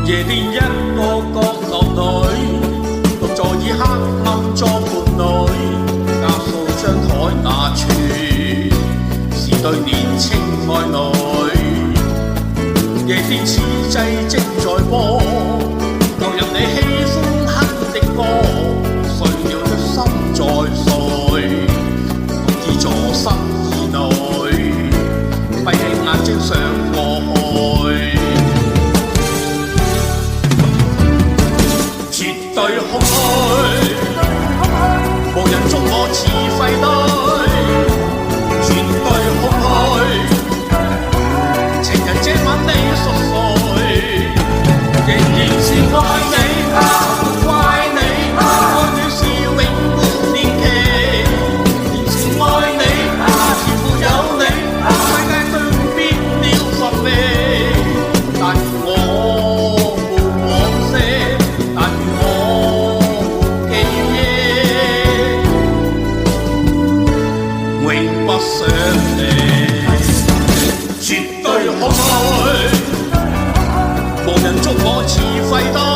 夜店一個角落裏，獨坐以黑暗作伴侶，夾數張台那處是對年青愛侶。夜店此際正在播，投入你喜歡哼的歌，睡了的心在睡，獨自坐身以內，閉起眼睛想過去。絕對空虛，無人捉我似廢堆，絕對空虛。情人這晚你熟睡，仍然是愛你啊，怪你啊，愛你是永沒年期，仍是愛你啊，似乎有你啊，世界對變了乏味，但我沒往昔。永不想你，絕對空虛，無人捉我似廢堆。